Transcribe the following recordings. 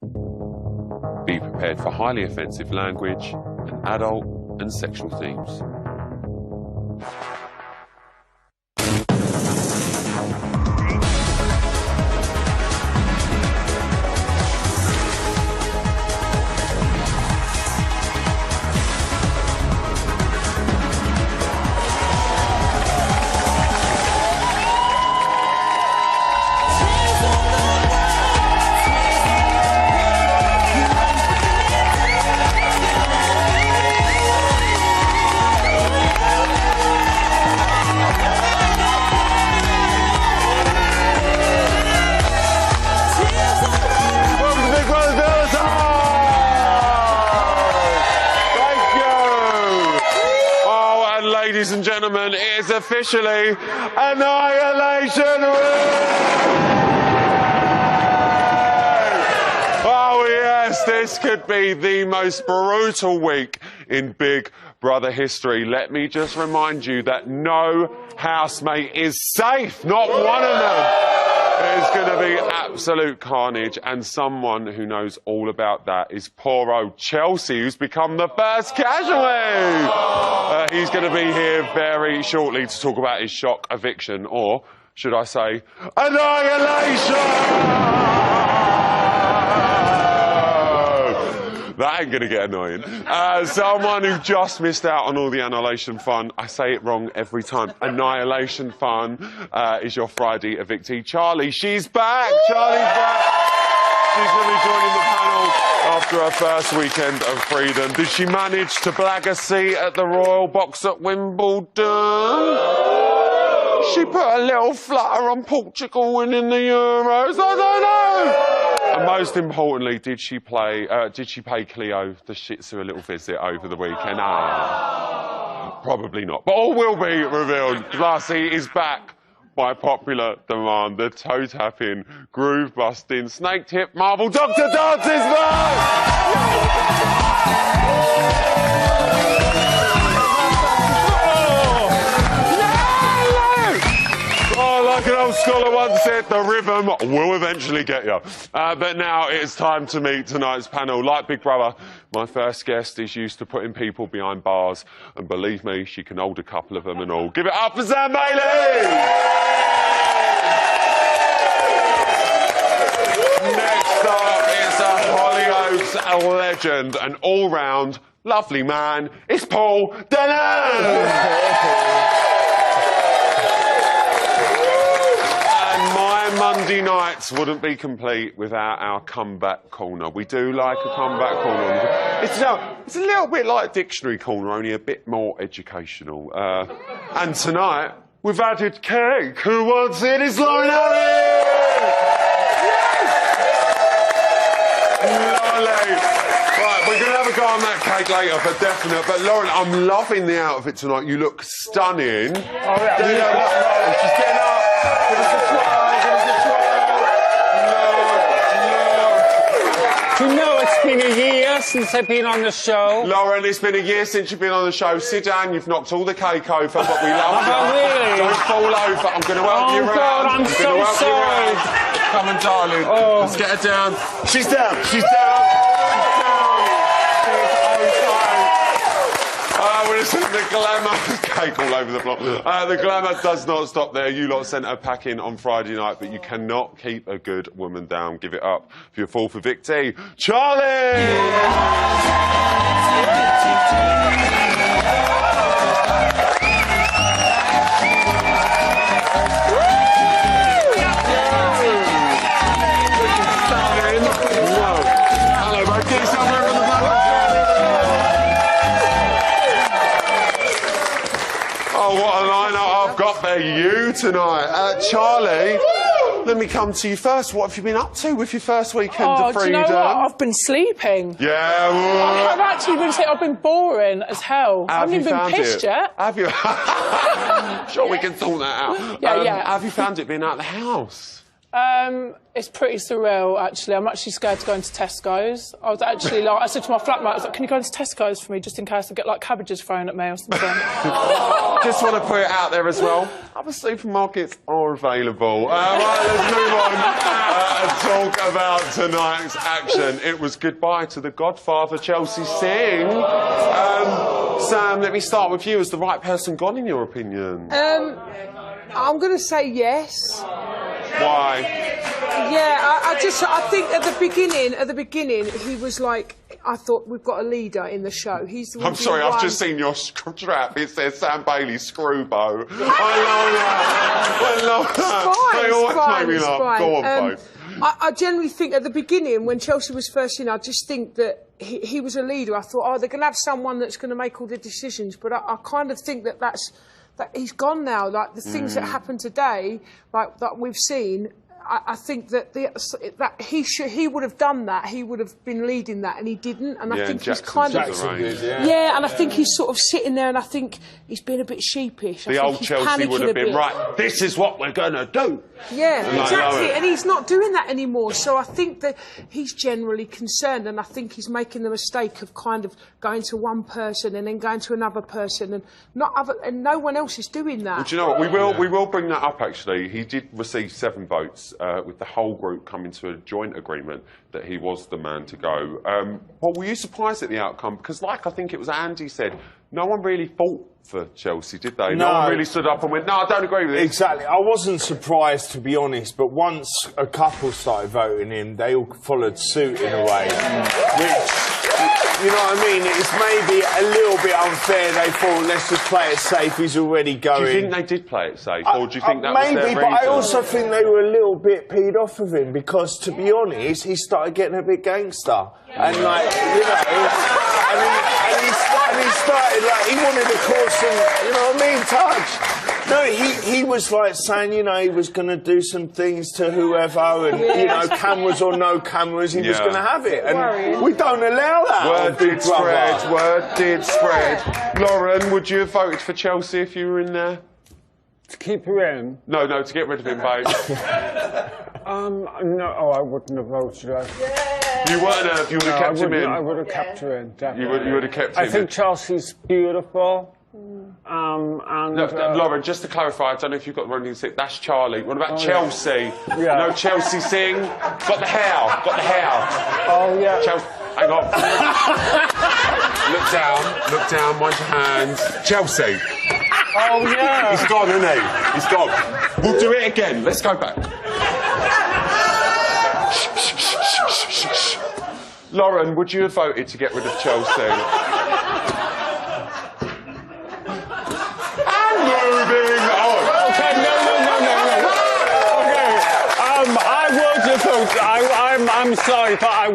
Be prepared for highly offensive language and adult and sexual themes. Ladies and gentlemen, it is officially Annihilation Week! Oh yes, this could be the most brutal week in Big Brother history. Let me just remind you that no housemate is safe, not one of them. It's going to be absolute carnage, and someone who knows all about that is poor old Chelsea, who's become the first casualty. He's going to be here very shortly to talk about his shock eviction, or should I say, annihilation! That ain't going to get annoying. Someone who just missed out on all the annihilation fun. I say it wrong every time. Annihilation fun is your Friday evictee, Charlie. She's back. Charlie's back. She's going to be joining the panel after her first weekend of freedom. Did she manage to blag a seat at the Royal Box at Wimbledon? She put a little flutter on Portugal winning the Euros. I don't know. And most importantly, did she pay Cleo the Shih Tzu a little visit over the weekend? Probably not. But all will be revealed. Lassie is back by popular demand. The toe-tapping, groove-busting, snake-tip marble Dr. Dance is back! Like an old scholar once said, the rhythm will eventually get you. But now it's time to meet tonight's panel. Like Big Brother, my first guest is used to putting people behind bars, and believe me, she can hold a couple of them and all. Give it up for Sam Bailey! Next up, it's a Hollyoaks legend, an all-round lovely man. It's Paul Denham! Monday nights wouldn't be complete without our comeback corner. We do like a comeback corner. It's a little bit like Dictionary Corner, only a bit more educational. And tonight, we've added cake. Who wants it? It's Lauren Harris! Yes! Lovely. Right, we're going to have a go on that cake later for definite. But Lauren, I'm loving the outfit tonight. You look stunning. Oh, yeah. She's getting up. Give us a twirl. You know, it's been a year since I've been on the show. Lauren, it's been a year since you've been on the show. Sit down, you've knocked all the cake over, but we love you. Oh, really? Don't fall over. I'm going to help you around. God, I'm so sorry. Come on, darling. Oh. Let's get her down. She's down. She's down. She's down. Listen, the glamour... cake all over the floor. The glamour does not stop there. You lot sent her packing on Friday night, but you cannot keep a good woman down. Give it up for your fall for victory, Charlie! Hello, mate. Get yourself over the back. Oh, what a lineup I've got for you tonight. Charlie, let me come to you first. What have you been up to with your first weekend of freedom? Do you know what? I've been sleeping. Yeah, well... I've actually been saying I've been boring as hell. I haven't even been pissed yet. Have you? Sure, we can sort that out. Yeah. Have you found it being out of the house? It's pretty surreal, actually. I'm actually scared to go into Tesco's. I was actually like, I said to my flatmate, I was like, can you go into Tesco's for me, just in case I get, like, cabbages thrown at me or something? Just want to put it out there as well. Other supermarkets are available. Right, let's move on and talk about tonight's action. It was goodbye to the Godfather, Chelsea Singh. Sam, let me start with you. Is the right person gone, in your opinion? I'm going to say yes. Why? Yeah, I think at the beginning, he was like, I thought we've got a leader in the show. He's the I'm sorry, I've just seen your strap. It says Sam Bailey Screwbow. I love that. They always make me laugh. Go on, babe. I generally think at the beginning, when Chelsea was first in, I just think that he was a leader. I thought, oh, they're going to have someone that's going to make all the decisions. But I kind of think that he's gone now. Like, the things that happened today, like, that we've seen, I think that he would have done that. He would have been leading that, and he didn't. And I think he's kind of and I think he's sort of sitting there, and I think he's been a bit sheepish. The old Chelsea would have been right. This is what we're gonna do. Yeah, exactly. And he's not doing that anymore. So I think that he's generally concerned, and I think he's making the mistake of kind of going to one person and then going to another person, and no one else is doing that. Well, do you know what? We will bring that up. Actually, he did receive 7 votes. With the whole group coming to a joint agreement that he was the man to go. Well, were you surprised at the outcome? Because, like I think it was Andy said, no one really fought for Chelsea, did they? No one really stood up and went, no, I don't agree with this. Exactly. I wasn't surprised, to be honest, but once a couple started voting him, they all followed suit in a way, which... You know what I mean? It's maybe a little bit unfair. They thought, let's just play it safe. He's already going. Do you think they did play it safe, or do you think that was their reason? Maybe, but I also think they were a little bit peed off of him because, to be honest, he started getting a bit gangster, and like, you know, and he started like he wanted to cause some, you know what I mean, touch. No, he was like saying, you know, he was going to do some things to whoever, and you know, cameras or no cameras, he was going to have it, and we don't allow that. Word did spread. Word did spread. Lauren, would you have voted for Chelsea if you were in there? To keep her in? No, to get rid of him, babe. No, I wouldn't have voted her. You wouldn't have. You would have kept him in. I would have kept her in, definitely. You would have kept him in. I think Chelsea's beautiful. Lauren, just to clarify, I don't know if you've got the wrong thing. That's Charlie. What about Chelsea? Yeah. No, Chelsea Singh. Got the hair. Oh, yeah. Chelsea. Hang on. Look down, mind your hands. Chelsea. Oh, yeah. He's gone, isn't he? He's gone. We'll do it again. Let's go back. Lauren, would you have voted to get rid of Chelsea? Moving on. Okay, no. Okay, I would have voted. I'm sorry, but I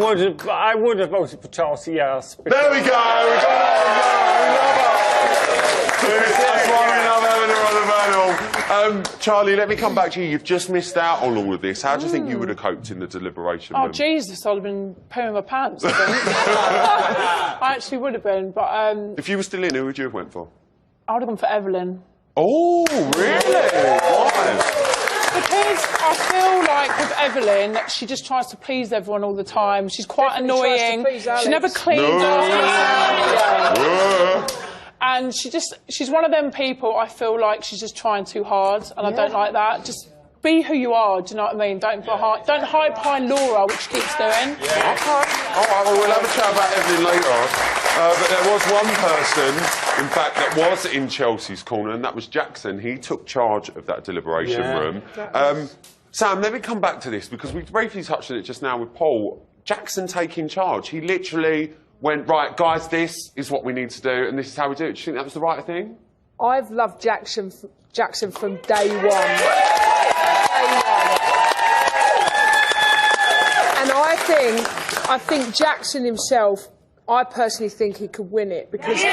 would have voted for Chelsea. Yes. There we go. That's one another. Charlie, let me come back to you. You've just missed out on all of this. How do you think you would have coped in the deliberation room? Oh, Jesus, I'd have been pooing my pants, I think. I actually would have been, but... If you were still in, who would you have went for? I would have gone for Evelyn. Oh, really? Why? Because I feel like with Evelyn, she just tries to please everyone all the time. She's quite annoying. She never cleans after herself. And she's one of them people, I feel like she's just trying too hard, and I don't like that. Just be who you are, do you know what I mean? Don't hide behind Laura, which she keeps doing. Yeah. Okay. All right, well, we'll have a chat about Evelyn later. But there was one person, in fact, that was in Chelsea's corner, and that was Jackson. He took charge of that deliberation room. Sam, let me come back to this, because we briefly touched on it just now with Paul. Jackson taking charge. He literally went, right, guys, this is what we need to do, and this is how we do it. Do you think that was the right thing? I've loved Jackson from day one. And I think Jackson himself, I personally think he could win it, because to me...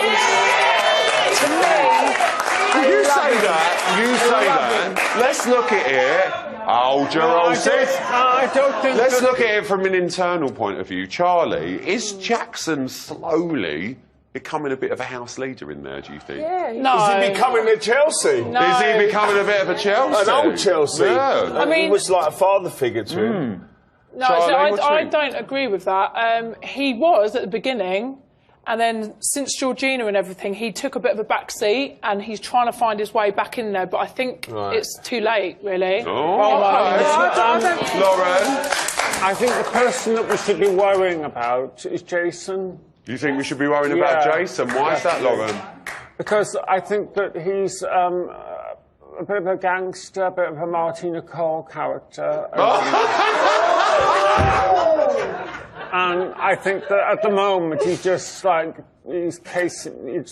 You say that. Let's look at it. Hold your horses. I don't think... Let's look at it from an internal point of view. Charlie, is Jackson slowly becoming a bit of a house leader in there, do you think? Yeah. No. Is he becoming a Chelsea? No. Is he becoming a bit of a Chelsea? An old Chelsea. Yeah. I mean- he was like a father figure to him. No, Charlie, so what do you I think? don't agree with that. He was at the beginning, and then since Georgina and everything, he took a bit of a back seat, and he's trying to find his way back in there. But I think it's too late, really. Oh, Lauren, I think the person that we should be worrying about is Jason. you think we should be worrying about Yeah. Jason? Why is that, Lauren? Because I think that he's a bit of a gangster, a bit of a Marty Nicole character. And I think that at the moment he's just like, he's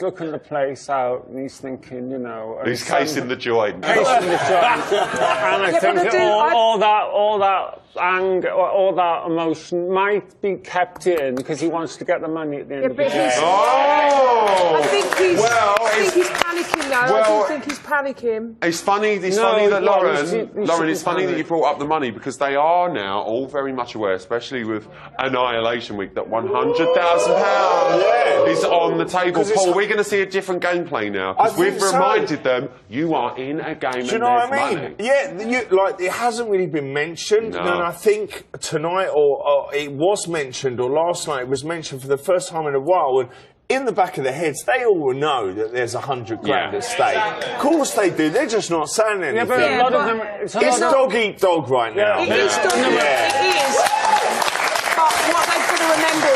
looking the place out and he's thinking, you know. He's casing the joint. Casing the joint. And I think but that all that anger, all that emotion might be kept in because he wants to get the money at the end of the but day. Oh! I think he's, Well, I think it's- he's panicking now. well- I do think he's panicking. It's funny. It's No, funny that well, Lauren. you Lauren, shouldn't it's funny that panic. you brought up the money because they are now all very much aware, especially with Annihilation Week, that £100,000 is on the table. 'Cause it's- Paul, we're going to see a different gameplay now because I think we've so. reminded them you are in a game Do you and know there's what I mean? money. Yeah, like it hasn't really been mentioned, No. and I think tonight, or it was mentioned, or last night it was mentioned for the first time in a while. And in the back of their heads, they all know that there's 100 grand Yeah. at stake. Of course they do. They're just not saying anything. Yeah, but a lot of them. it's lot of- dog eat dog right now. It is dog eat, Yeah. it is. But what they've got to remember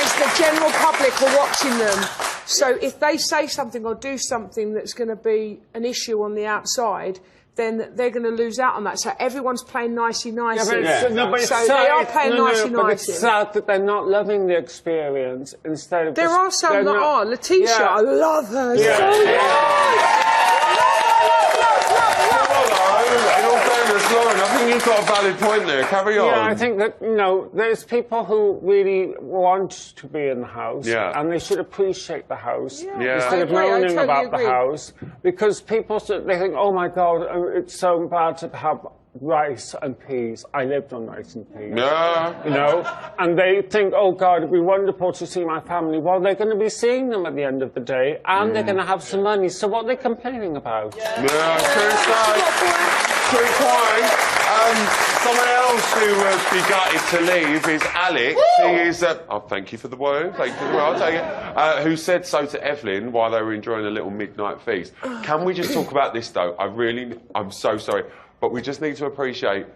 is the general public are watching them. So if they say something or do something that's going to be an issue on the outside, then they're going to lose out on that. So everyone's playing nicey-nicey. Yeah, but it's, no, but it's So sad, they are playing but it's nicey-nicey. sad that they're not loving the experience instead of. There just- are some they're that not- are. Letitia, Yeah. I love her so Yeah. much. In all fairness, Lauren, I think you've got a valid point there. Carry on. Yeah, I think that, you know, there's people who really want to be in the house, Yeah. and they should appreciate the house Yeah. instead of I agree, I moaning totally about agree. the house, because people they think, oh my God, it's so bad to have rice and peas. I lived on rice and peas. Yeah. You know, and they think, oh God, it'd be wonderful to see my family. Well, they're going to be seeing them at the end of the day, and they're going to have some money. So what are they complaining about? Yeah, true story. True point. Someone else who would be gutted to leave is Alex. He is, oh, thank you for the word. Thank you for the word. I'll take it. Who said so to Evelyn while they were enjoying a little midnight feast. Can we just talk about this, though? I'm so sorry. But we just need to appreciate,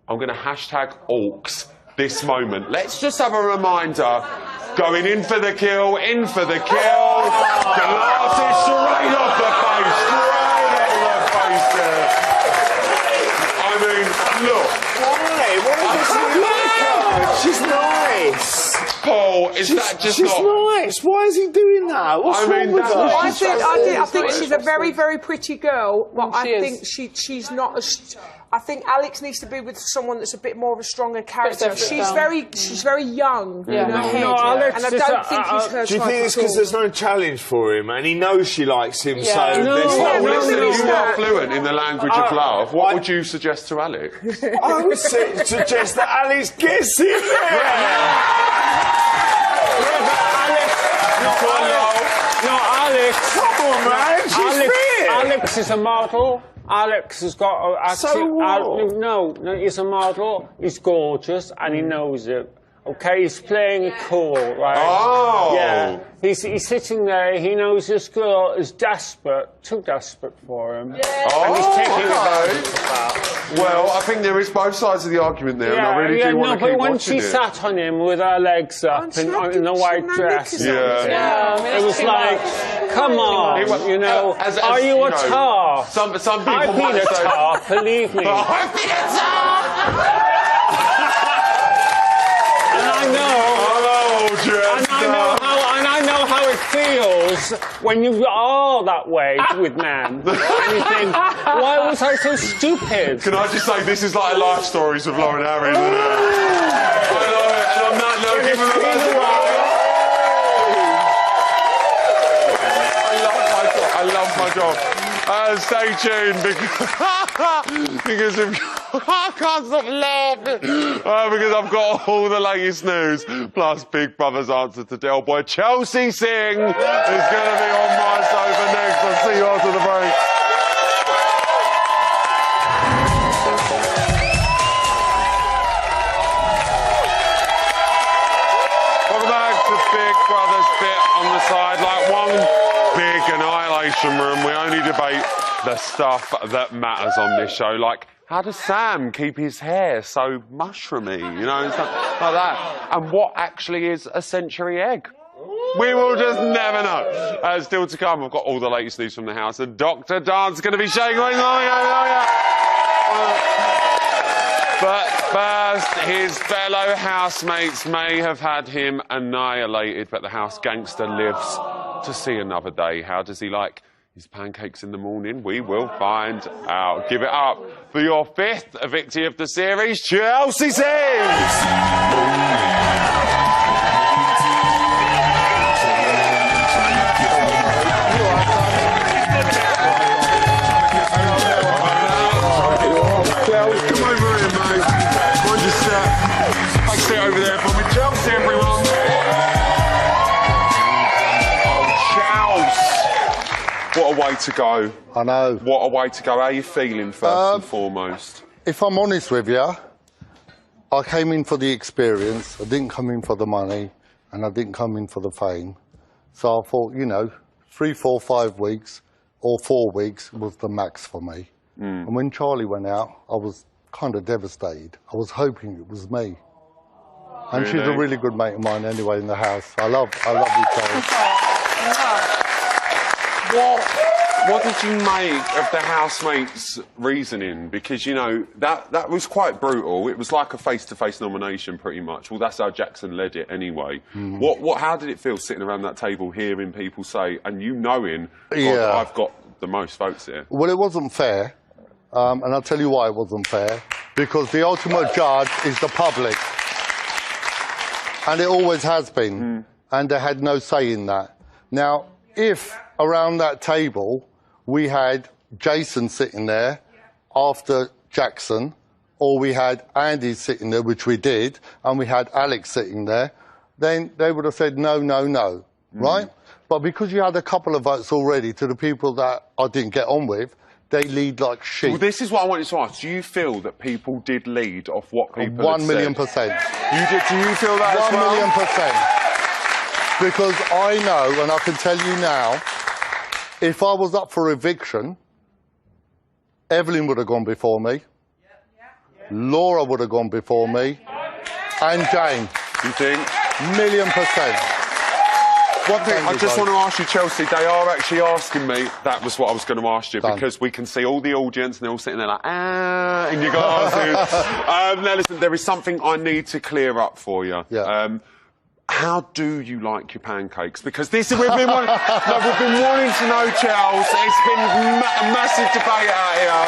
I'm going to hashtag orcs this moment. Let's just have a reminder. Going in for the kill, in for the kill. Glasses straight off the face, straight off the face there. I mean, look. Why? What is this? She's nice. Paul, is that just she's not... nice. Why is he doing that? What's I mean, wrong with that's her? what I think she's a very, very pretty girl, but She I is. think she's not as. I think Alex needs to be with someone that's a bit more of a stronger character. Bit She's down. very young Yeah. in her head, No, Alex and I is don't think he's her Do you type think it's at all. because there's no challenge for him and he knows she likes him, Yeah. so No, there's no, no... Well, listen, there is you are that. fluent in the language of love. What would you suggest to Alex? I would suggest that Alice gets in No, Alex. Come on, man, she's fit. Alex is a model. Alex has got a, actually. So what? No, he's a model. He's gorgeous, and he knows it. Okay, he's playing it cool, right? Oh. Yeah. He's sitting there. He knows this girl is desperate, too desperate for him. Oh, And he's taking okay. advantage of that. Well, I think there is both sides of the argument there, and I really do want to but keep when watching she it. sat on him with her legs up in the white dress, Yeah. Yeah, I mean, it was it's too like, much. come on, It was- you know, as are you a know, tar? Some people I've been might a say... tar, believe me. I've been a tar! And I know. Hello, And I know how it feels when you are that way with men. And you think, why was I so stupid? Can I just say, this is like Life Stories with Lauren Harris, isn't it? I know it, and on that note, give him a round of applause. I love my job. Stay tuned because... because I can't stop laughing because I've got all the latest news, plus Big Brother's answer to Del Boy. Chelsea Singh is going to be on my sofa next. I'll see you after the break. Welcome back to Big Brother's bit on the side. Like one big annihilation room, we only debate the stuff that matters on this show, like how does Sam keep his hair so mushroomy, you know, stuff like that, and what actually is a century egg. We will just never know. Still to come, I've got all the latest news from the house, and Dr. Dan's going to be shaking. But first, his fellow housemates may have had him annihilated, but the house gangster lives to see another day. How does he like his pancakes in the morning? We will find out. Give it up for your 5th evictee of the series, Chelsea Singh! Stay over there for me. Chelsea, everyone. Oh, Chelsea. What a way to go. I know. What a way to go. How are you feeling, first and foremost? If I'm honest with you, I came in for the experience. I didn't come in for the money, and I didn't come in for the fame. So I thought, you know, 3, 4, 5 weeks or 4 weeks was the max for me. And when Charlie went out, I was kind of devastated. I was hoping it was me. And Really? she's a really good mate of mine anyway in the house. I love you, Charlie. What did you make of the housemates' reasoning? Because, you know, that was quite brutal. It was like a face-to-face nomination, pretty much. Well, that's how Jackson led it anyway. How did it feel sitting around that table, hearing people say, and you knowing, Yeah. I've got the most votes here? Well, it wasn't fair. And I'll tell you why it wasn't fair. Because the ultimate judge is the public. And it always has been. And they had no say in that. Now, if around that table we had Jason sitting there after Jackson, or we had Andy sitting there, which we did, and we had Alex sitting there, then they would have said no, no, no, right? But because you had a couple of votes already to the people that I didn't get on with, they lead like sheep. Well, this is what I wanted to ask. Do you feel that people did lead off what people 1,000,000%. You did? Do you feel that as well? 1,000,000%. Because I know, and I can tell you now, if I was up for eviction, Evelyn would have gone before me. Laura would have gone before me. And Jane. You think? 1,000,000%. One thing I just want to ask you, Chelsea, they are actually asking me, that was what I was going to ask you, because we can see all the audience and they're all sitting there like, in your glasses. Now listen, there is something I need to clear up for you. Yeah. How do you like your pancakes? Because this we've been wanting to know, Charles. It's been a massive debate out here.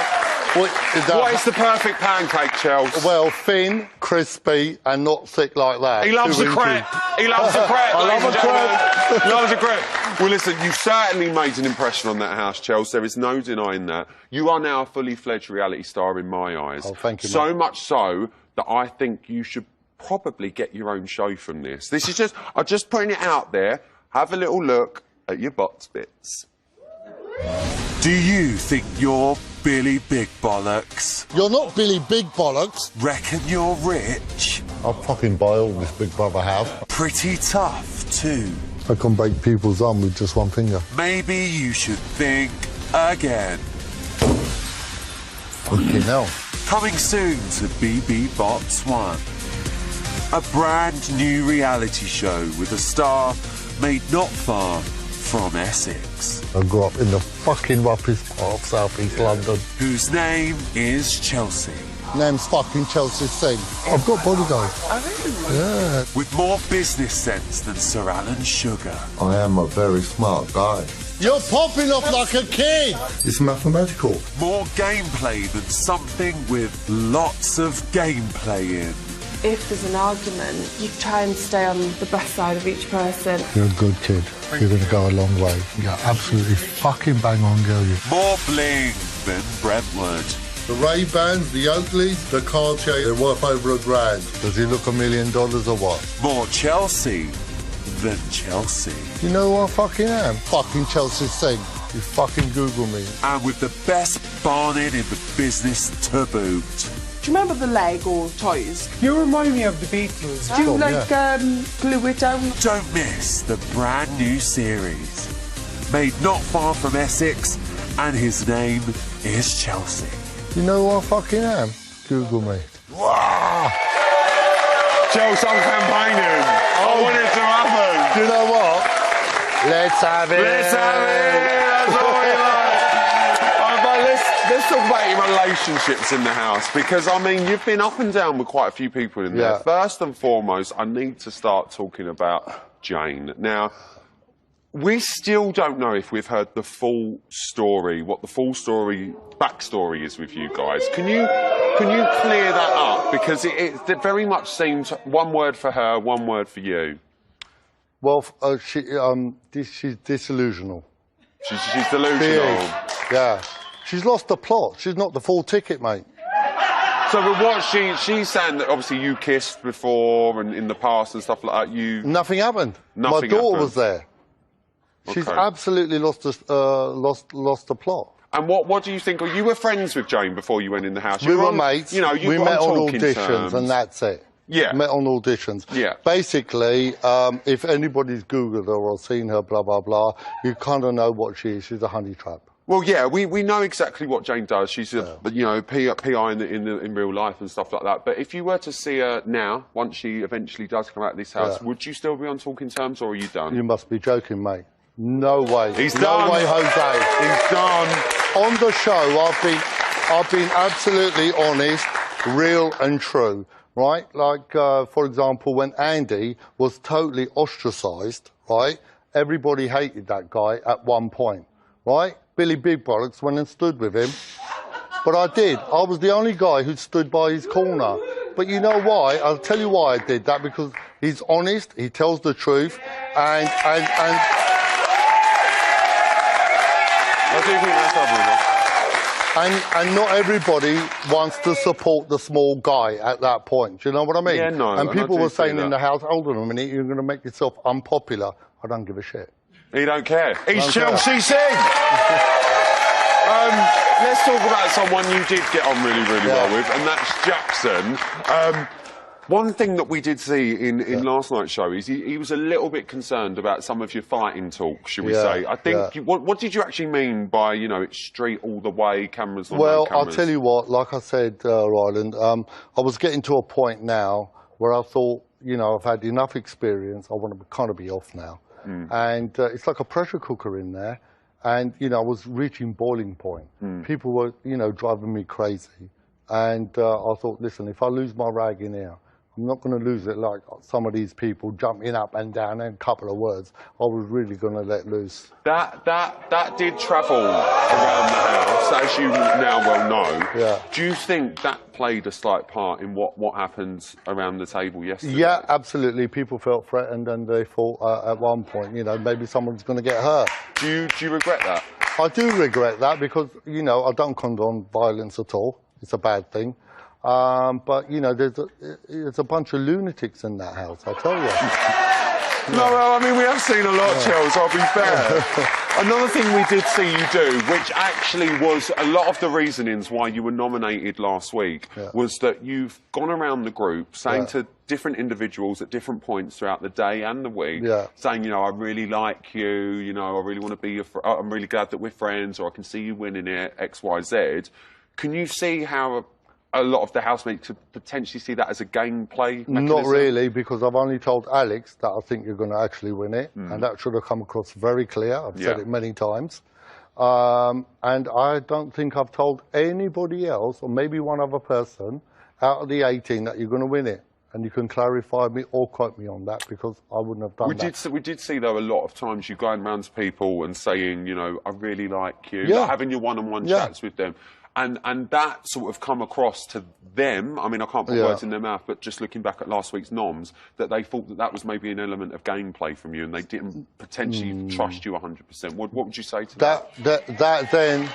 What is the perfect pancake, Charles? Well, thin, crispy, and not thick like that. He loves a crepe. He loves a crepe. I love a crepe. He loves a crepe. Well, listen, you certainly made an impression on that house, Chelsea. There is no denying that. You are now a fully fledged reality star in my eyes. Oh, thank you, So mate. much so that I think you should probably get your own show from this. This is just, I'm just putting it out there. Have a little look at your box bits. Do you think you're Billy Big Bollocks? You're not Billy Big Bollocks. Reckon you're rich? I'll fucking buy all this Big Brother have. Pretty tough, too. I can break people's arm with just one finger. Maybe you should think again. Fucking hell. Coming soon to BB Box 1. A brand new reality show with a star made not far from Essex. I grew up in the fucking roughest part of South East London. Whose name is Chelsea. Name's fucking Chelsea Singh. I've got bodyguards. Yeah. With more business sense than Sir Alan Sugar. I am a very smart guy. You're popping off like a kid. It's mathematical. More gameplay than something with lots of gameplay in. If there's an argument, you try and stay on the best side of each person. You're a good kid. You're going to go a long way. You're absolutely fucking bang on, girl. You. More bling than Brentwood. The Ray-Bans, the Oakleys, the Cartier, they're worth over $1,000. Does he look $1 million or what? More Chelsea than Chelsea. You know who I fucking am? Fucking Chelsea Singh. You fucking Google me. And with the best barnet in the business to boot. Do you remember the leg or toys? You remind me of the Beatles. Do you glue it down? Don't miss the brand new series. Made not far from Essex, and his name is Chelsea. You know who I fucking am? Google me. Wow! Chelsea, I'm campaigning. I want it to happen. Do you know what? Let's have it. Let's have it. That's all we like. But let's talk about your relationships in the house, because I mean you've been up and down with quite a few people in there. First and foremost, I need to start talking about Jane. Now, we still don't know if we've heard the full story, what the full story, backstory is with you guys. Can you clear that up? Because it very much seems one word for her, one word for you. Well, she's disillusional. She's delusional. Yeah. She's lost the plot. She's not the full ticket, mate. So, but what she's saying that obviously you kissed before and in the past and stuff like that. Nothing happened. Nothing My daughter happened. was there. She's absolutely lost the plot. And what do you think? Well, you were friends with Jane before you went in the house. We were mates. You know, you we were met on talking auditions, terms. and that's it. Yeah. Met on auditions. Yeah. Basically, if anybody's Googled her or seen her, blah, blah, blah, you kind of know what she is. She's a honey trap. Well, yeah, we know exactly what Jane does. She's a PI in real life and stuff like that. But if you were to see her now, once she eventually does come out of this house, would you still be on talking terms, or are you done? You must be joking, mate. No way. He's done. No way, Jose. He's done. On the show, I've been absolutely honest, real and true. Right? Like, for example, when Andy was totally ostracised, right? Everybody hated that guy at one point, right? Billy Big Bollocks went and stood with him. But I did. I was the only guy who stood by his corner. But you know why? I'll tell you why I did that, because he's honest, he tells the truth, and I do think that's admirable. And not everybody wants to support the small guy at that point. Do you know what I mean? Yeah, no. And people were saying in the house, hold on a minute, you're going to make yourself unpopular. I don't give a shit. He don't care. He's Chelsea Singh. Let's talk about someone you did get on really, really well with, and that's Jackson. One thing that we did see in last night's show is he was a little bit concerned about some of your fighting talk, should we say. I think, what did you actually mean by, you know, it's street all the way, cameras on no cameras? I'll tell you what, like I said, Ryland, I was getting to a point now where I thought, you know, I've had enough experience, I want to kind of be off now. And it's like a pressure cooker in there. And, you know, I was reaching boiling point. People were, you know, driving me crazy. And I thought, listen, if I lose my rag in here, I'm not going to lose it like some of these people jumping up and down and a couple of words. I was really going to let loose. That did travel around the house, as you now well know. Yeah. Do you think that played a slight part in what happened around the table yesterday? Yeah, absolutely. People felt threatened, and they thought at one point, you know, maybe someone's going to get hurt. Do you regret that? I do regret that because, you know, I don't condone violence at all. It's a bad thing. But, you know, there's a bunch of lunatics in that house, I tell you. No, well, I mean, we have seen a lot, Chels, I'll be fair. Another thing we did see you do, which actually was a lot of the reasonings why you were nominated last week, was that you've gone around the group saying to different individuals at different points throughout the day and the week, saying, you know, I really like you, you know, I really want to be your I'm really glad that we're friends, or I can see you winning it, X, Y, Z. Can you see how a lot of the housemates could potentially see that as a gameplay mechanism? Not really, because I've only told Alex that I think you're going to actually win it, and that should have come across very clear. I've said it many times. And I don't think I've told anybody else, or maybe one other person, out of the 18 that you're going to win it. And you can clarify me or quote me on that, because I wouldn't have done that. We did see, though, a lot of times you going around to people and saying, you know, I really like you, like having your one-on-one chats with them. And that sort of come across to them, I mean, I can't put words in their mouth, but just looking back at last week's noms, that they thought that was maybe an element of gameplay from you, and they didn't potentially trust you 100%. What would you say to that? That then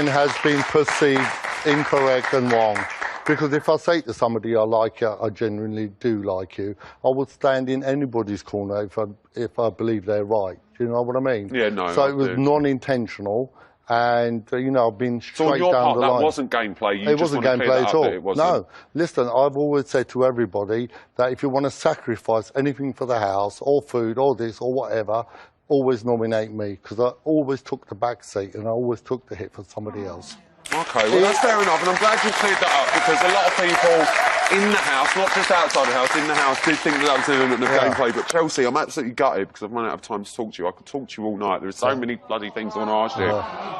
has been perceived incorrect and wrong. Because if I say to somebody I like you, I genuinely do like you, I would stand in anybody's corner if I believe they're right. Do you know what I mean? Yeah, no. So it was non-intentional, and you know, I've been straight so on your down part, the line. That wasn't gameplay. It wasn't gameplay at all. No, listen, I've always said to everybody that if you want to sacrifice anything for the house, or food, or this, or whatever, always nominate me, because I always took the back seat and I always took the hit for somebody else. Okay, well that's fair enough, and I'm glad you cleared that up, because a lot of people in the house, not just outside the house, in the house, did think that was an element of gameplay. But Chelsea, I'm absolutely gutted because I've run out of time to talk to you. I could talk to you all night. There are so many bloody things I want to ask you.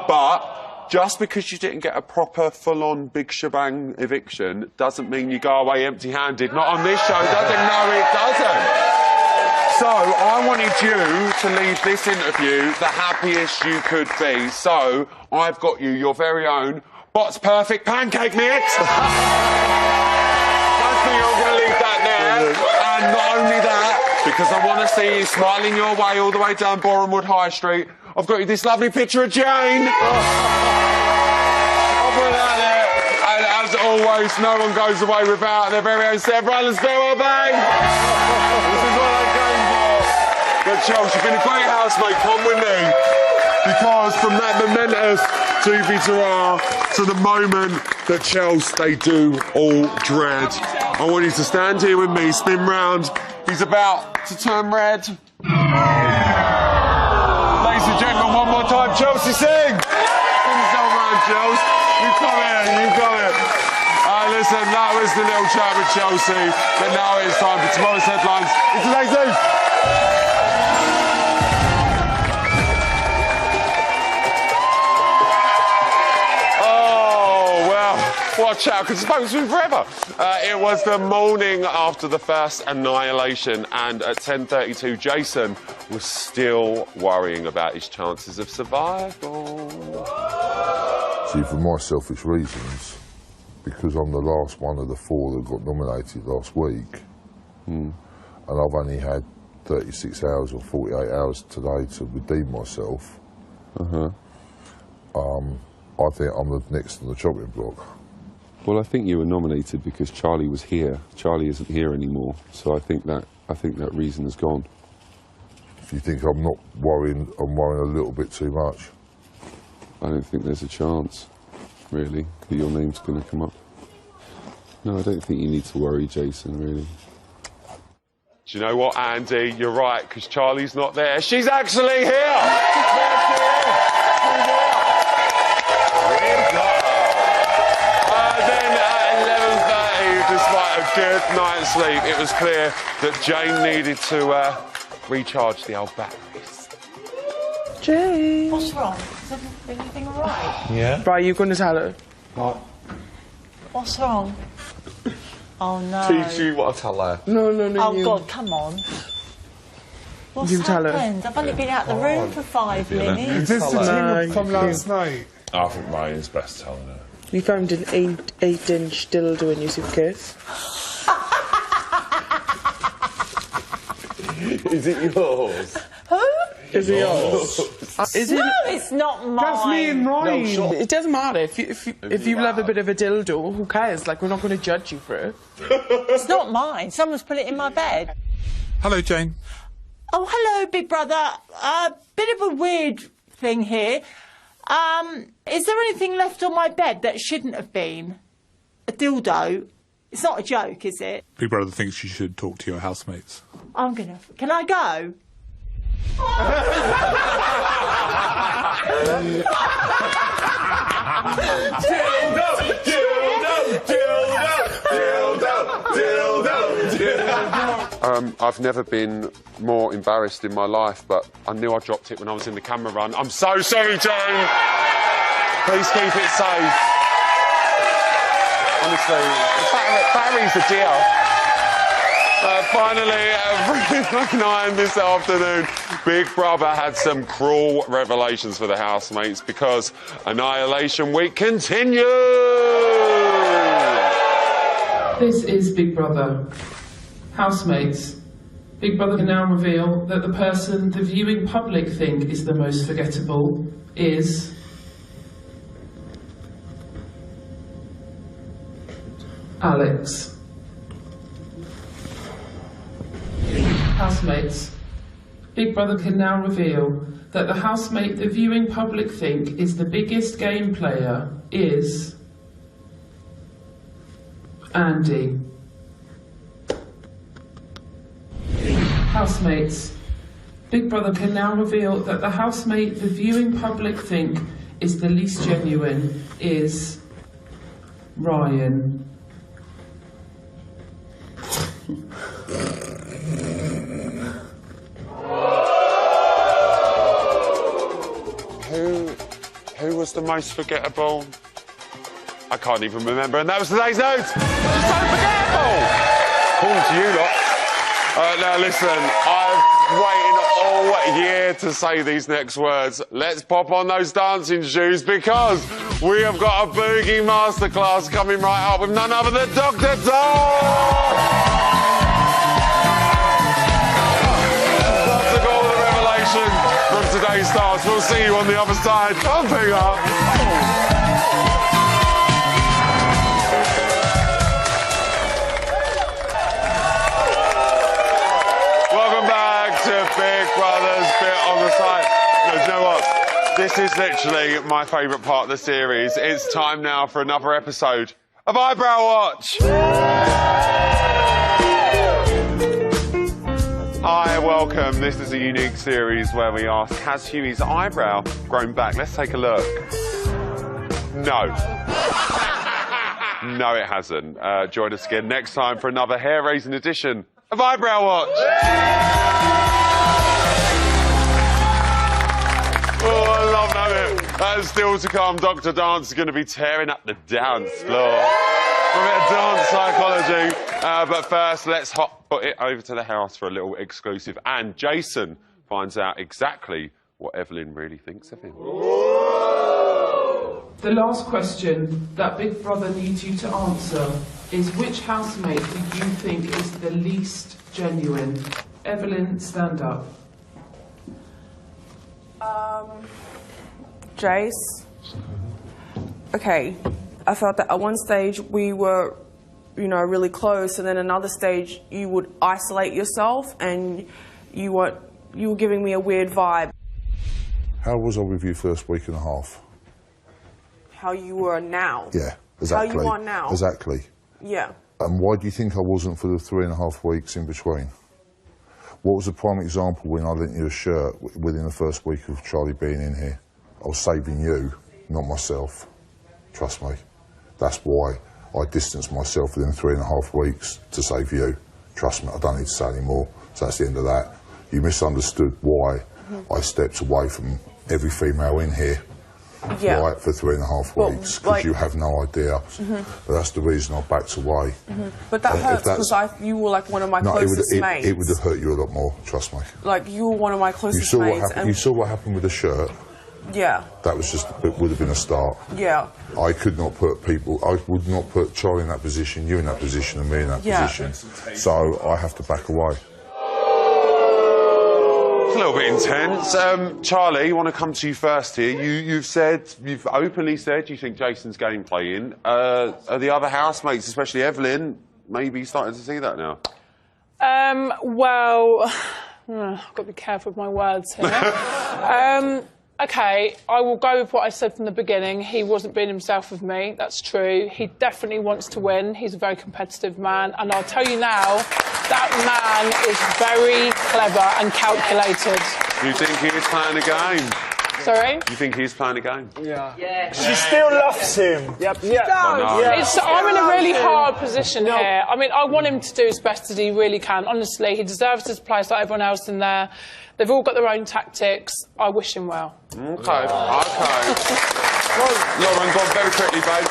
But just because you didn't get a proper, full-on, big shebang eviction doesn't mean you go away empty-handed. Not on this show, does it? No, it doesn't. So, I wanted you to leave this interview the happiest you could be. So, I've got you your very own Bot's Perfect Pancake Mix. I'm going to leave that there. And not only that, because I want to see you smiling your way all the way down Borehamwood High Street, I've got you this lovely picture of Jane. I'll put that there. And as always, no one goes away without their very own Seth Rollins farewell bang. This is what I came for. But Chelsea, you've been a great housemate. Come with me. Because from that momentous to the moment that Chelsea they do all dread. I want you to stand here with me, spin round. He's about to turn red. Ladies and gentlemen, one more time, Chelsea, sing! Things go round, Chelsea. You come here, you got it. Listen, that was the little chat with Chelsea, but now it's time for tomorrow's headlines. It's today's news. Watch out, because it's supposed to be forever. It was the morning after the first annihilation, and at 10:32, Jason was still worrying about his chances of survival. See, for my selfish reasons, because I'm the last one of the 4 that got nominated last week, and I've only had 36 hours or 48 hours today to redeem myself, I think I'm the next on the chopping block. Well, I think you were nominated because Charlie was here. Charlie isn't here anymore, so I think that reason is gone. If you think I'm not worrying, I'm worrying a little bit too much. I don't think there's a chance, really, that your name's going to come up. No, I don't think you need to worry, Jason, really. Do you know what, Andy? You're right, because Charlie's not there. She's actually here! Despite a good night's sleep, it was clear that Jane needed to recharge the old batteries. Jane! What's wrong? Is everything all right? Yeah. Right, you're going to tell her. What? What's wrong? Oh, no. Teach you what to tell her. No. Oh, God, come on. What's happened? I've only been out the room for 5 minutes. Is this the thing from last night? I think Ryan's best telling her. We found an 8-inch dildo in your suitcase. Is it yours? Who? Is it yours? No, it's not mine. That's me and Ryan. No, sure. It doesn't matter. If you love a bit of a dildo, who cares? Like, we're not going to judge you for it. It's not mine. Someone's put it in my bed. Hello, Jane. Oh, hello, big brother. Bit of a weird thing here. Is there anything left on my bed that shouldn't have been? A dildo? It's not a joke, is it? Big brother thinks you should talk to your housemates. I'm gonna... Can I go? I've never been more embarrassed in my life, but I knew I dropped it when I was in the camera run. I'm so sorry, Jane. Please keep it safe. Honestly, batteries are dear. Finally, at 9 this afternoon, Big Brother had some cruel revelations for the housemates because Annihilation Week continues! This is Big Brother. Housemates, Big Brother can now reveal that the person the viewing public think is the most forgettable is... Alex. Housemates, Big Brother can now reveal that the housemate the viewing public think is the biggest game player is Andy. Housemates, Big Brother can now reveal that the housemate the viewing public think is the least genuine is Ryan. Who was the most forgettable? I can't even remember, and that was today's note. So forgettable. According to you lot. Now listen, I've waited all year to say these next words. Let's pop on those dancing shoes because we have got a boogie masterclass coming right up with none other than Dr. Tom. That's all the revelation from today's stars. We'll see you on the other side. Pumping up. Big Brother's bit on the side. No, you know what? This is literally my favourite part of the series. It's time now for another episode of Eyebrow Watch. Hi, welcome. This is a unique series where we ask, has Huey's eyebrow grown back? Let's take a look. No. No, it hasn't. Join us again next time for another hair-raising edition of Eyebrow Watch. Oh, I love that. And still to come, Dr. Dance is going to be tearing up the dance floor. A bit of dance psychology. But first, let's put it over to the house for a little exclusive. And Jason finds out exactly what Evelyn really thinks of him. The last question that Big Brother needs you to answer is which housemate do you think is the least genuine? Evelyn, stand up. Jace. Okay, I felt that at one stage we were, you know, really close, and then another stage you would isolate yourself, and you were giving me a weird vibe. How was I with you first week and a half? How you were now. Yeah, exactly. How you are now. Exactly. Yeah. And why do you think I wasn't for the 3.5 weeks in between? What was the prime example when I lent you a shirt within the first week of Charlie being in here? I was saving you, not myself. Trust me. That's why I distanced myself within 3.5 weeks to save you. Trust me, I don't need to say any more. So that's the end of that. You misunderstood why I stepped away from every female in here. Yeah. Right, for 3.5 weeks, because like, you have no idea. But that's the reason I backed away. But that hurts because you were like one of my closest mates. It would have hurt you a lot more, trust me. Like, you were one of my closest mates. You saw what happened with the shirt? Yeah. That was just, it would have been a start. Yeah. I could not put people, I would not put Charlie in that position, you in that position, and me in that position. So I have to back away. It's a little bit intense. Charlie, I want to come to you first here. You've openly said you think Jason's gameplay in. Are the other housemates, especially Evelyn, maybe starting to see that now? Well, I've got to be careful with my words here. Okay, I will go with what I said from the beginning. He wasn't being himself with me, that's true. He definitely wants to win. He's a very competitive man. And I'll tell you now, that man is very clever and calculated. You think he is playing a game? Sorry? You think he's playing a game? Yeah. She still loves him. Yep. Yeah. I'm in a really hard position here. I mean, I want him to do as best as he really can. Honestly, he deserves to play like everyone else in there. They've all got their own tactics. I wish him well. Okay. Lauren, go on very quickly, babe.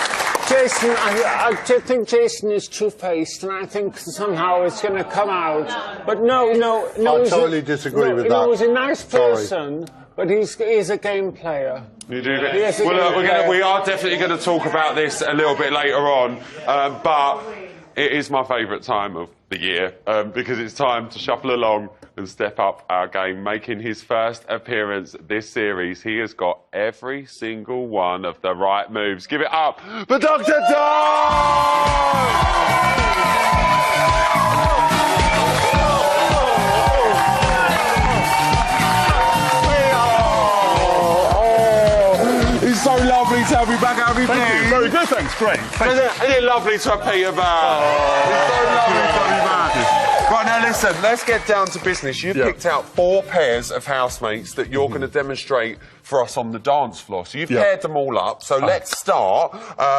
Jason, I do think Jason is two-faced, and I think somehow it's going to come out. But no. I totally disagree with that. No, he's a nice person, but he's a game player. You do. Well, look, we are definitely going to talk about this a little bit later on, but It is my favourite time of the year because it's time to shuffle along and step up our game. Making his first appearance this series, he has got every single one of the right moves. Give it up for Dr. Tom! It's so lovely to have you back. How have you been? Thank you. Very good, thanks. Great. Isn't it lovely to have Peter back? It's so lovely to have you back. Right, now listen, let's get down to business. You've picked out 4 pairs of housemates that you're going to demonstrate for us on the dance floor. So you've paired them all up. So let's start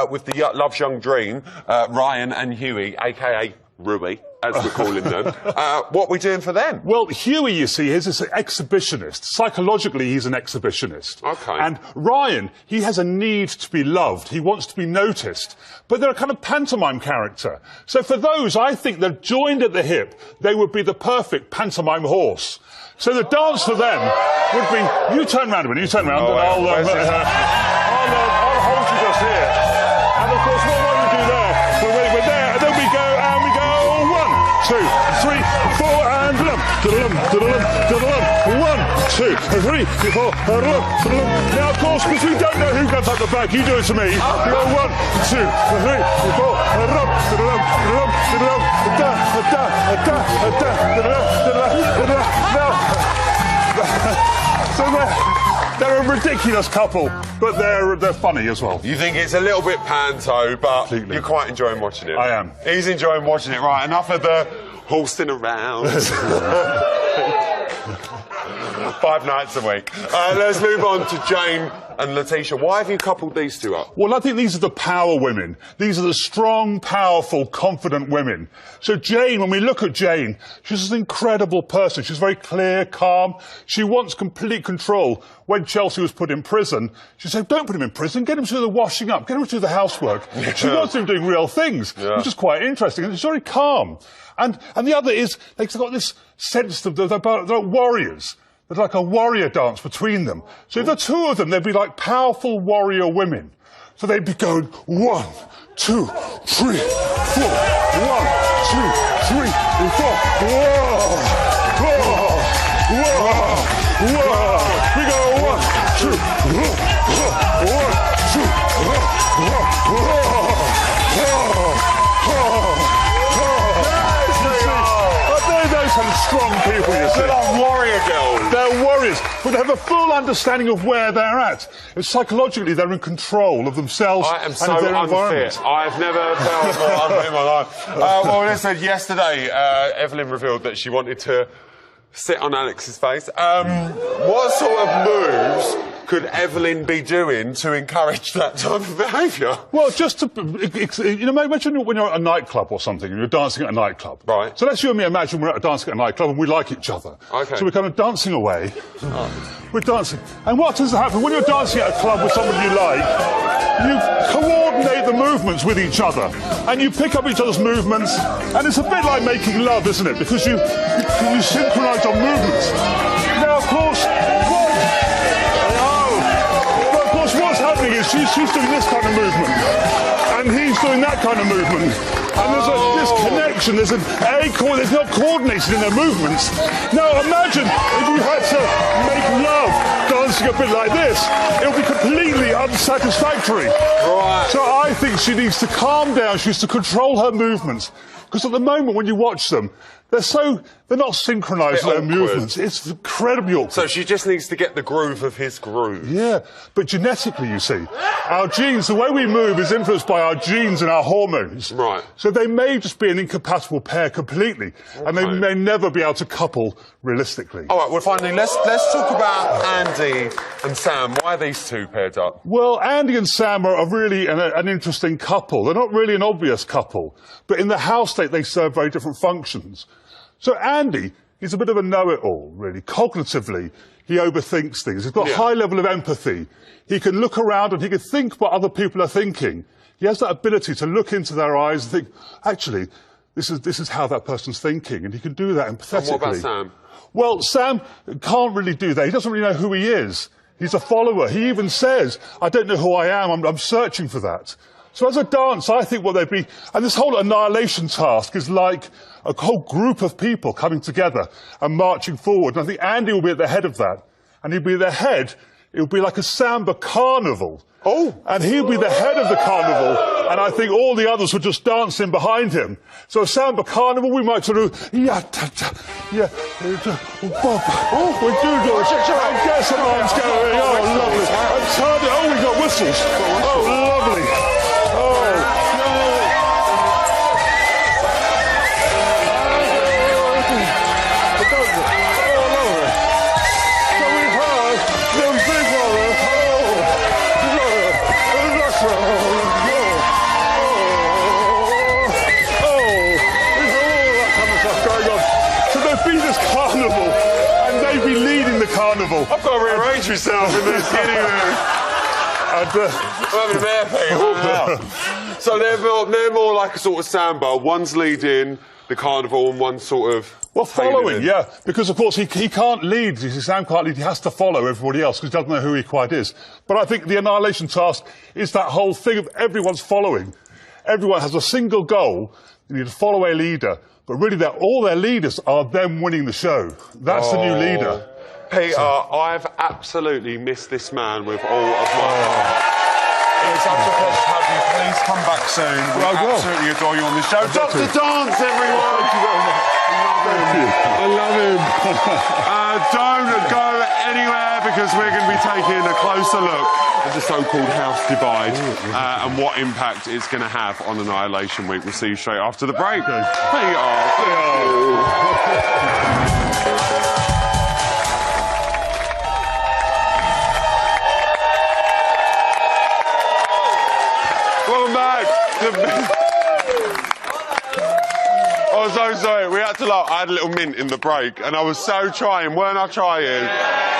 with the Love's Young Dream, Ryan and Huey, a.k.a. Ruby, as we're calling them. What are we doing for them? Well, Huey, you see, is an exhibitionist. Psychologically, he's an exhibitionist. Okay. And Ryan, he has a need to be loved. He wants to be noticed. But they're a kind of pantomime character. So for those, I think they're joined at the hip. They would be the perfect pantomime horse. So the dance for them would be, you turn round a minute, you turn round, and I'll hold you just here. And of course, what will we do there? We're there, and then we go, and we go, 1, 2, 3, 4, and dum, dum, dum, dum. 1, 2, 3, 4, dum. Now, of course, because we don't know who comes up the back, you do it to me. You go 1, 2, 3, 4, so they're a ridiculous couple, but they're funny as well. You think it's a little bit panto, but you're quite enjoying watching it. I am. He's enjoying watching it. Right, enough of the horsing around. 5 nights a week. Let's move on to Jane and Letitia. Why have you coupled these two up? Well, I think these are the power women. These are the strong, powerful, confident women. So Jane, when we look at Jane, she's an incredible person. She's very clear, calm. She wants complete control. When Chelsea was put in prison, she said, don't put him in prison, get him to do the washing up, get him to do the housework. She wants him doing real things, which is quite interesting, and she's very calm. And the other is, they've got this sense of they're warriors. There's like a warrior dance between them. So if the two of them, they'd be like powerful warrior women. So they'd be going 1, 2, 3, 4. 1, 2, 3, 4. Whoa! Whoa! Whoa! Whoa! We go 1, 2, 1, 2, some strong people, you see. They're like warrior girls. They're warriors, but they have a full understanding of where they're at. And psychologically, they're in control of themselves and of their environment. I've never felt more unfit in my life. Well, listen, yesterday, Evelyn revealed that she wanted to sit on Alex's face. What sort of moves could Evelyn be doing to encourage that type of behaviour? Well, just to, you know, imagine when you're at a nightclub or something and you're dancing at a nightclub. Right. So let's you and me imagine we're at a dancing at a nightclub and we like each other. Okay. So we're kind of dancing away. We're dancing. And what tends to happen when you're dancing at a club with somebody you like, you coordinate the movements with each other. And you pick up each other's movements. And it's a bit like making love, isn't it? Because you synchronise your movements. Now, of course, what's happening is she's doing this kind of movement, and he's doing that kind of movement, and there's a disconnection, there's an acorn, there's not coordinated in their movements. Now imagine if you had to make love dancing a bit like this, it would be completely unsatisfactory. Right. So I think she needs to calm down, she needs to control her movements, because at the moment when you watch them, they're not synchronised in their movements. It's incredibly awkward. So she just needs to get the groove of his groove. Yeah, but genetically, you see, our genes, the way we move is influenced by our genes and our hormones. Right. So they may just be an incompatible pair completely, and they may never be able to couple realistically. All right, well, finally, let's talk about Andy and Sam. Why are these two paired up? Well, Andy and Sam are really an interesting couple. They're not really an obvious couple, but in the house they serve very different functions. So Andy, he's a bit of a know-it-all, really. Cognitively, he overthinks things. He's got a high level of empathy. He can look around and he can think what other people are thinking. He has that ability to look into their eyes and think, actually, this is how that person's thinking, and he can do that empathetically. And what about Sam? Well, Sam can't really do that. He doesn't really know who he is. He's a follower. He even says, I don't know who I am. I'm searching for that. So as a dance, I think what they'd be, and this whole annihilation task is like a whole group of people coming together and marching forward. And I think Andy will be at the head of that. And he'll be the head, it will be like a samba carnival. Oh. And he'll be the head of the carnival, and I think all the others would just dance in behind him. So a samba carnival, we might sort of, yeah, we do it. And guess the man's going, oh, lovely. And turn it, oh, we got whistles. Oh, lovely. Carnival. I've got to rearrange myself in this skinny room. I'm having a mare pain. So they're more like a sort of samba. One's leading the carnival and one's sort of... Well, following, yeah. Because, of course, he can't lead. Sam can't lead. He has to follow everybody else because he doesn't know who he quite is. But I think the annihilation task is that whole thing of everyone's following. Everyone has a single goal. You need to follow a leader. But really, all their leaders are them winning the show. That's the new leader. Peter, I've absolutely missed this man with all of my heart. It's such a pleasure to have you. Please come back soon. We absolutely adore you on the show. Dr. Dance, everyone! Thank you very much. I love him. Don't go anywhere because we're going to be taking a closer look at the so-called house divide and what impact it's going to have on Annihilation Week. We'll see you straight after the break. Peter, Welcome back. I'm so sorry. We had to laugh. I had a little mint in the break, and I was so trying. Weren't I trying?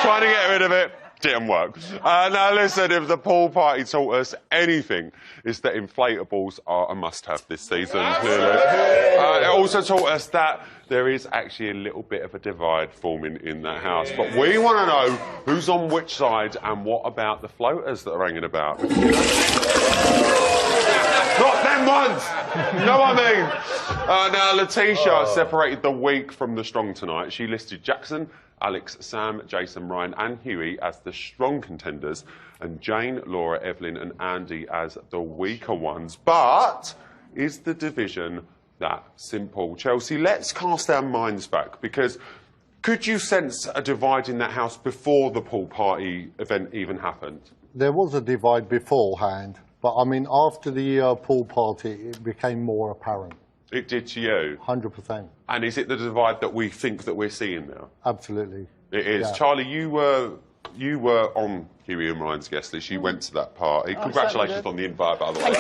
Trying to get rid of it. Didn't work. Now listen, if the pool party taught us anything, it's that inflatables are a must-have this season, clearly. It also taught us that there is actually a little bit of a divide forming in that house. But we want to know who's on which side and what about the floaters that are hanging about. Not them ones! No, I mean. Now, Letitia separated the weak from the strong tonight. She listed Jackson, Alex, Sam, Jason, Ryan and Huey as the strong contenders and Jane, Laura, Evelyn and Andy as the weaker ones. But is the division that simple? Chelsea, let's cast our minds back because could you sense a divide in that house before the pool party event even happened? There was a divide beforehand, but I mean after the pool party it became more apparent. It did to you? 100%. And is it the divide that we think that we're seeing now? Absolutely. It is. Yeah. Charlie, you were on Huey and Ryan's guest list. You went to that party. Congratulations on the invite, by the way.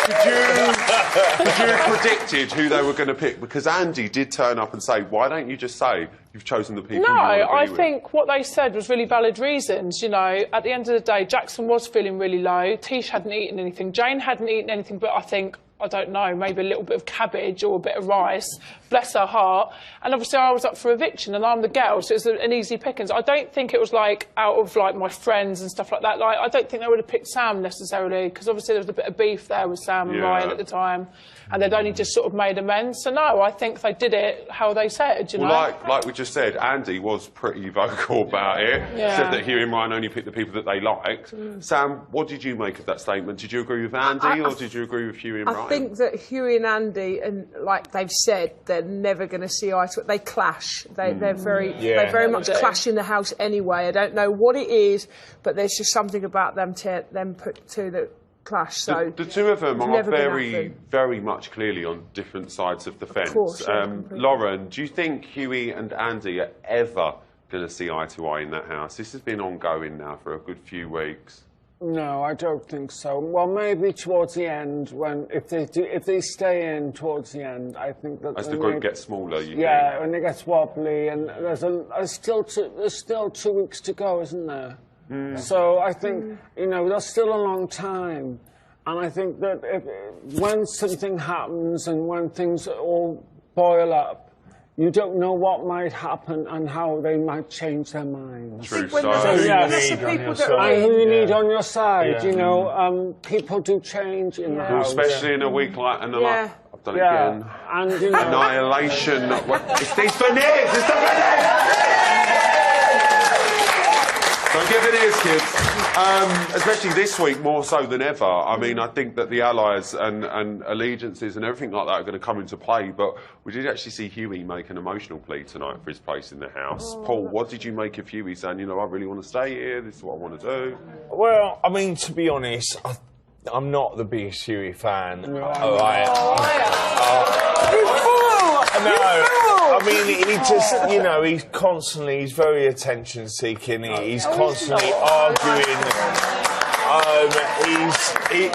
Could you have predicted who they were going to pick? Because Andy did turn up and say, why don't you just say you've chosen the people you want to be I think what they said was really valid reasons. You know, at the end of the day, Jackson was feeling really low. Tish hadn't eaten anything. Jane hadn't eaten anything, but I think, I don't know, maybe a little bit of cabbage or a bit of rice. Bless her heart. And obviously I was up for eviction and I'm the girl, so it was an easy pickings. I don't think it was like out of like my friends and stuff like that. Like, I don't think they would have picked Sam necessarily, because obviously there was a bit of beef there with Sam and Ryan at the time. And they'd only just sort of made amends. So no, I think they did it how they said, you know. Like we just said, Andy was pretty vocal about it. Yeah. Said that Huey and Ryan only picked the people that they liked. Sam, what did you make of that statement? Did you agree with Andy or did you agree with Huey and Ryan? I think that Huey and Andy, and like they've said, they're never going to see eye to eye. They clash. They very much clash in the house anyway. I don't know what it is, but there's just something about them put two that clash. So the two of them are very much clearly on different sides of the fence. Of course, Lauren, do you think Huey and Andy are ever going to see eye to eye in that house? This has been ongoing now for a good few weeks. No, I don't think so. Well, maybe towards the end, if they stay in towards the end, I think that as the group gets smaller, you think? When it gets wobbly, and there's still 2 weeks to go, isn't there? So I think that's still a long time, and I think that when something happens and when things all boil up, you don't know what might happen and how they might change their minds. True. So, yes. And who you need on your side, you know, people do change in the house. Especially in a week like, and like, I've done it again. And, you know, Annihilation. It's these veneers! It's the veneers! Don't give it ears, kids. Especially this week, more so than ever. I mean, I think that the allies and allegiances and everything like that are going to come into play, but we did actually see Hughie make an emotional plea tonight for his place in the house. Paul, what did you make of Hughie saying, you know, I really want to stay here, this is what I want to do? Well, I mean, to be honest, I'm not the biggest Hughie fan. I mean, he just, you know, he's very attention-seeking. He's constantly arguing.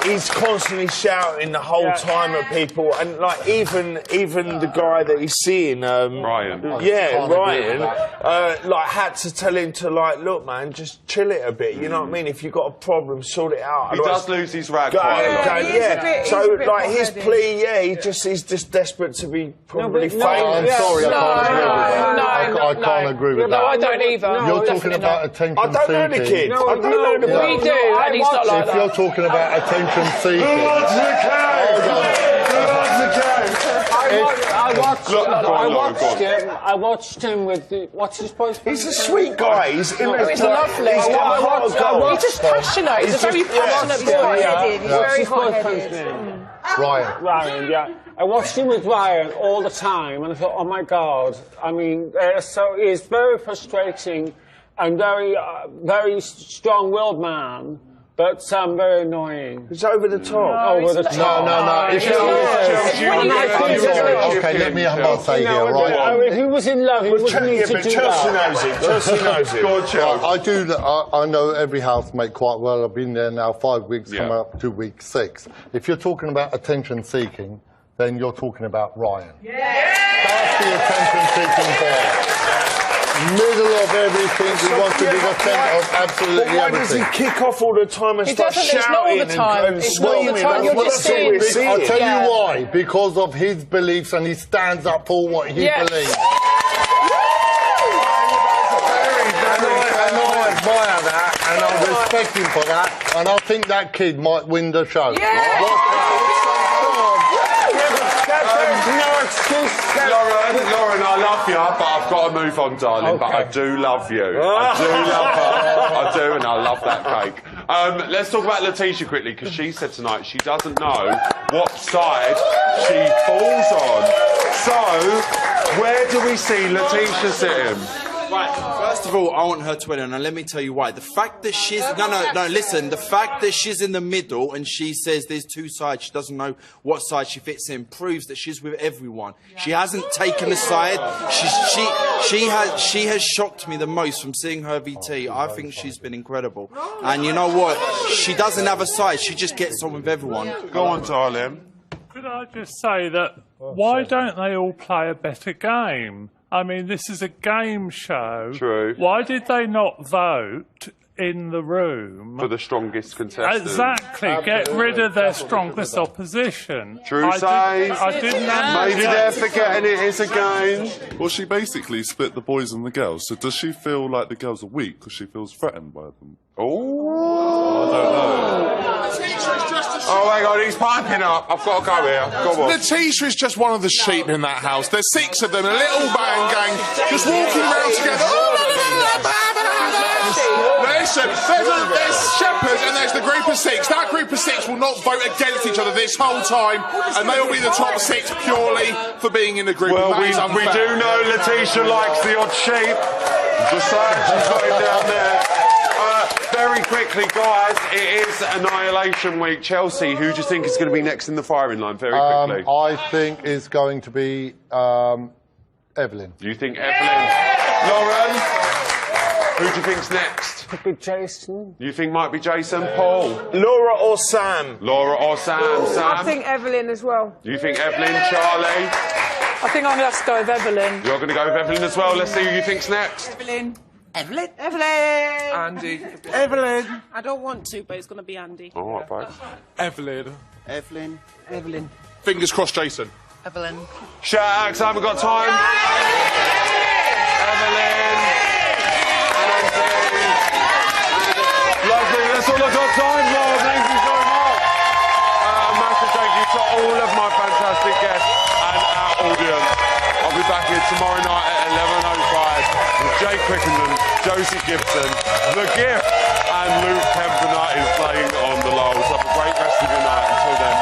He's constantly shouting the whole time at people, and like even the guy that he's seeing, Ryan. Ryan, like had to tell him to like, look, man, just chill it a bit. You know what I mean? If you've got a problem, sort it out. He does lose his rag quite a lot. So like his plea, he's just desperate to be probably famous. I'm sorry, I can't agree with that. No, I don't either. You're talking about attention I don't know the kid. I don't know the We do, and he's not like If you're talking about attention seeking. Who loves the cat? Who loves the cat? I watched him with the, what's his boyfriend? He's a sweet guy. He's lovely. He's just passionate. He's a very passionate boy. He's very hot-headed. Ryan, yeah. I watched him with Ryan all the time, and I thought, oh my God. I mean, he's very frustrating and very strong-willed man. But very annoying. It's over the top. Over the top. No. Okay, let me have my say here, right? I mean, he was in love. He wasn't need to do Chelsea that. knows it. Chelsea knows it. Go on, Chelsea. I know every housemate quite well. I've been there now 5 weeks, coming up to week 6. If you're talking about attention seeking, then you're talking about Ryan. That's the attention seeking boy. Middle of everything, he wants to be the centre of absolutely why everything. Does he kick off all the time and start shouting and screaming? I'll tell you why. Because of his beliefs, and he stands up for what he believes. And I admire that, and I respect him for that, and I think that kid might win the show. Lauren, I love you, but I've got to move on, darling. But I do love you. I do love her. I do, and I love that cake. Let's talk about Letitia quickly, because she said tonight she doesn't know what side she falls on. So, where do we see Letitia sitting? Right, first of all, I want her to win, and let me tell you why. The fact that she's... No, listen. The fact that she's in the middle and she says there's two sides, she doesn't know what side she fits in, proves that she's with everyone. She hasn't taken a side. She has shocked me the most from seeing her VT. I think she's been incredible. And you know what? She doesn't have a side. She just gets on with everyone. Go on, darling. Could I just say that why don't they all play a better game? I mean, this is a game show. True. Why did they not vote in the room? For the strongest contestant. Exactly. Get rid of their strongest opposition. True save. I didn't Maybe they're forgetting it is a game. Well, she basically split the boys and the girls. So does she feel like the girls are weak because she feels threatened by them? Oh. I don't know. Oh my God, he's piping up. I've got to go here. Go on. Letitia is just one of the sheep in that house. There's 6 of them, a little bang gang, just walking around together. Listen, there's shepherds and there's the group of 6. That group of 6 will not vote against each other this whole time, and they will be the top 6 purely for being in the group. Well, we do know Letitia likes the odd sheep. Just saying, she's got him down there. Very quickly, guys, it is Annihilation Week. Chelsea, who do you think is going to be next in the firing line? Very quickly. I think it's going to be Evelyn. You think Evelyn? Lauren? Who do you think's next? Could be Jason. You think might be Jason? Paul? Laura or Sam? Laura or Sam? Sam? I think Evelyn as well. You think Evelyn? Charlie? I think I'm going to have to go with Evelyn. You're going to go with Evelyn as well. Let's see who you think's next. Evelyn. Evelyn. Andy. Evelyn. I don't want to, but it's going to be Andy. All right, fine. Evelyn. Evelyn. Fingers crossed, Jason. Evelyn. Shout out, 'cause I haven't got time. I got time for. Thank you so much. A massive thank you to all of my fantastic guests and our audience. I'll be back here tomorrow night at 11:05 with Jake Crickenden, Josie Gibson, The Gift, and Luke Kempenite is playing on the Lowells. Have a great rest of your night. Until then,